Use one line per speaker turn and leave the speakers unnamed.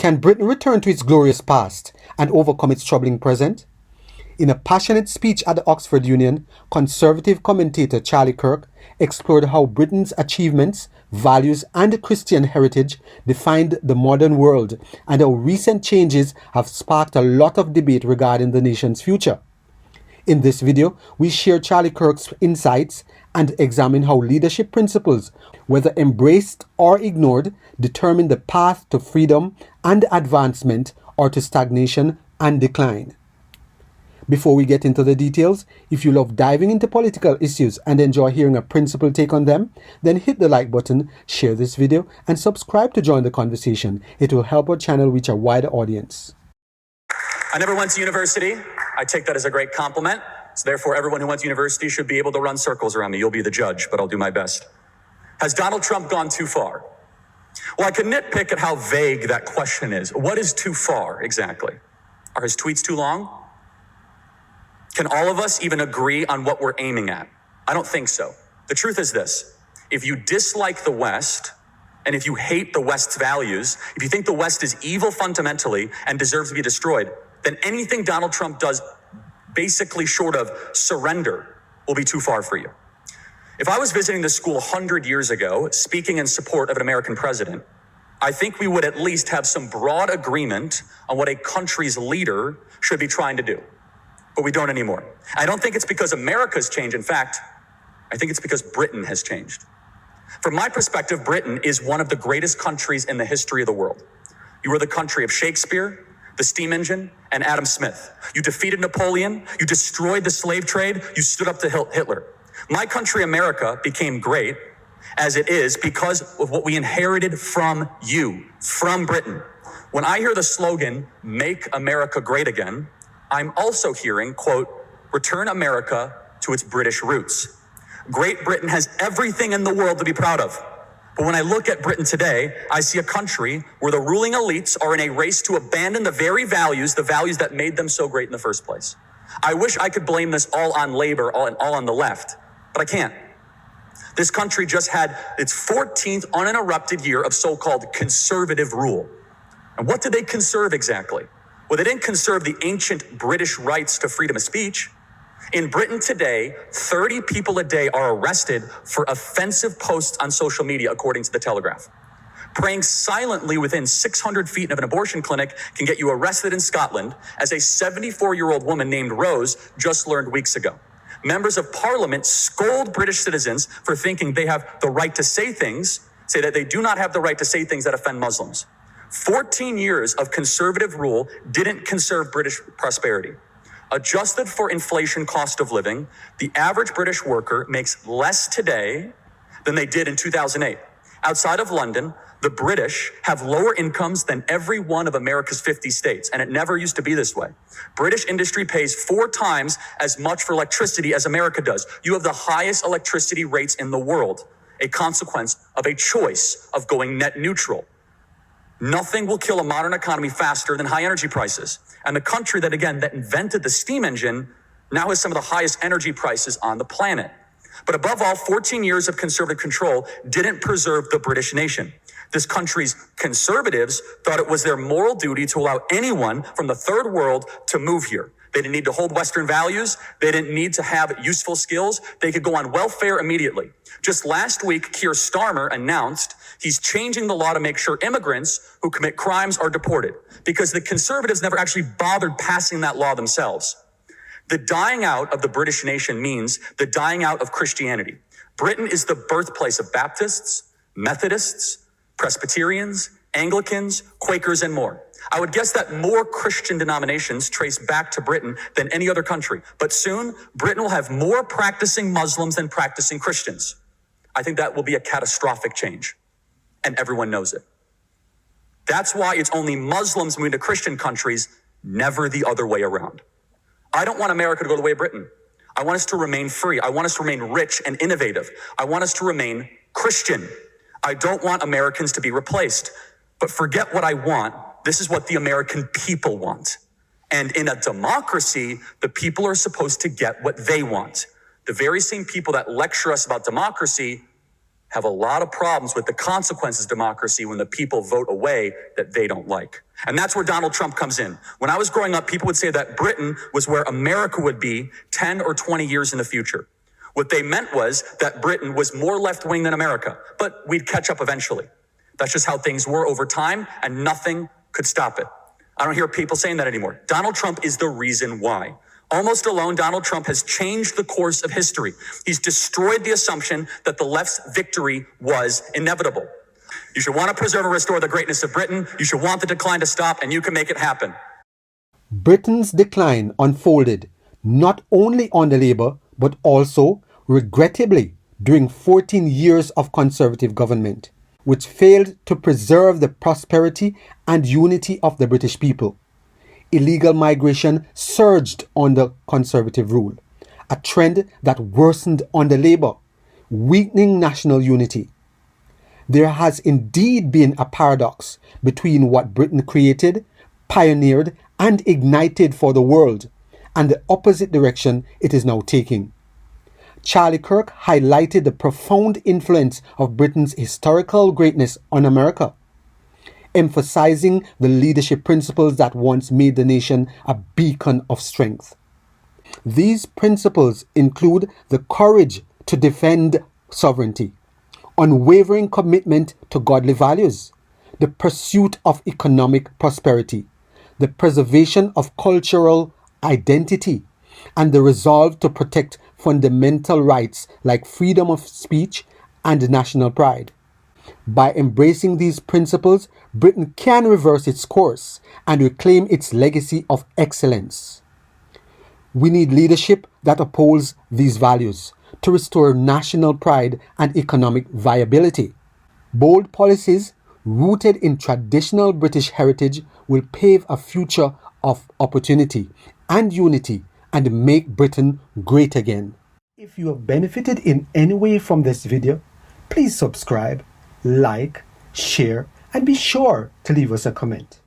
Can Britain return to its glorious past and overcome its troubling present? In a passionate speech at the Oxford Union, conservative commentator Charlie Kirk explored how Britain's achievements, values, and Christian heritage defined the modern world, and how recent changes have sparked a lot of debate regarding the nation's future. In this video, we share Charlie Kirk's insights and examine how leadership principles, whether embraced or ignored, determine the path to freedom and advancement or to stagnation and decline. Before we get into the details, if you love diving into political issues and enjoy hearing a principled take on them, then hit the like button, share this video, and subscribe to join the conversation. It will help our channel reach a wider audience.
I never went to university. I take that as a great compliment. So therefore, everyone who went to university should be able to run circles around me. You'll be the judge, but I'll do my best. Has Donald Trump gone too far? Well, I could nitpick at how vague that question is. What is too far exactly? Are his tweets too long? Can all of us even agree on what we're aiming at? I don't think so. The truth is this: if you dislike the West, and if you hate the West's values, if you think the West is evil fundamentally and deserves to be destroyed, then anything Donald Trump does, basically short of surrender, will be too far for you. If I was visiting this school 100 years ago, speaking in support of an American president, I think we would at least have some broad agreement on what a country's leader should be trying to do. But we don't anymore. I don't think it's because America's changed. In fact, I think it's because Britain has changed. From my perspective, Britain is one of the greatest countries in the history of the world. You were the country of Shakespeare, the steam engine, and Adam Smith. You defeated Napoleon, you destroyed the slave trade, you stood up to Hitler. My country, America, became great as it is because of what we inherited from you, from Britain. When I hear the slogan, "Make America Great Again," I'm also hearing, quote, "Return America to its British roots." Great Britain has everything in the world to be proud of. But when I look at Britain today, I see a country where the ruling elites are in a race to abandon the very values, the values that made them so great in the first place. I wish I could blame this all on labor, all on the left, but I can't. This country just had its 14th uninterrupted year of so-called conservative rule. And what did they conserve exactly? Well, they didn't conserve the ancient British rights to freedom of speech. In Britain today, 30 people a day are arrested for offensive posts on social media, according to The Telegraph. Praying silently within 600 feet of an abortion clinic can get you arrested in Scotland, as a 74-year-old woman named Rose just learned weeks ago. Members of Parliament scold British citizens for thinking they have the right to say that they do not have the right to say things that offend Muslims. 14 years of conservative rule didn't conserve British prosperity. Adjusted for inflation cost of living, the average British worker makes less today than they did in 2008. Outside of London, the British have lower incomes than every one of America's 50 states, and it never used to be this way. British industry pays 4 times as much for electricity as America does. You have the highest electricity rates in the world, a consequence of a choice of going net neutral. Nothing will kill a modern economy faster than high energy prices. And the country that invented the steam engine now has some of the highest energy prices on the planet. But above all, 14 years of conservative control didn't preserve the British nation. This country's conservatives thought it was their moral duty to allow anyone from the third world to move here. They didn't need to hold Western values. They didn't need to have useful skills. They could go on welfare immediately. Just last week, Keir Starmer announced he's changing the law to make sure immigrants who commit crimes are deported, because the conservatives never actually bothered passing that law themselves. The dying out of the British nation means the dying out of Christianity. Britain is the birthplace of Baptists, Methodists, Presbyterians, Anglicans, Quakers, and more. I would guess that more Christian denominations trace back to Britain than any other country. But soon, Britain will have more practicing Muslims than practicing Christians. I think that will be a catastrophic change, and everyone knows it. That's why it's only Muslims moving to Christian countries, never the other way around. I don't want America to go the way of Britain. I want us to remain free. I want us to remain rich and innovative. I want us to remain Christian. I don't want Americans to be replaced. But forget what I want. This is what the American people want. And in a democracy, the people are supposed to get what they want. The very same people that lecture us about democracy have a lot of problems with the consequences of democracy when the people vote a way that they don't like. And that's where Donald Trump comes in. When I was growing up, people would say that Britain was where America would be 10 or 20 years in the future. What they meant was that Britain was more left-wing than America, but we'd catch up eventually. That's just how things were over time, and nothing could stop it. I don't hear people saying that anymore. Donald Trump is the reason why. Almost alone, Donald Trump has changed the course of history. He's destroyed the assumption that the left's victory was inevitable. You should want to preserve and restore the greatness of Britain. You should want the decline to stop, and you can make it happen.
Britain's decline unfolded not only under Labour, but also, regrettably, during 14 years of Conservative government, which failed to preserve the prosperity and unity of the British people. Illegal migration surged under Conservative rule, a trend that worsened under Labour, weakening national unity. There has indeed been a paradox between what Britain created, pioneered, and ignited for the world, and the opposite direction it is now taking. Charlie Kirk highlighted the profound influence of Britain's historical greatness on America, emphasizing the leadership principles that once made the nation a beacon of strength. These principles include the courage to defend sovereignty, unwavering commitment to godly values, the pursuit of economic prosperity, the preservation of cultural identity, and the resolve to protect fundamental rights like freedom of speech and national pride. By embracing these principles, Britain can reverse its course and reclaim its legacy of excellence. We need leadership that upholds these values to restore national pride and economic viability. Bold policies rooted in traditional British heritage will pave a future of opportunity and unity and make Britain great again. If you have benefited in any way from this video, please subscribe, like, share, and be sure to leave us a comment.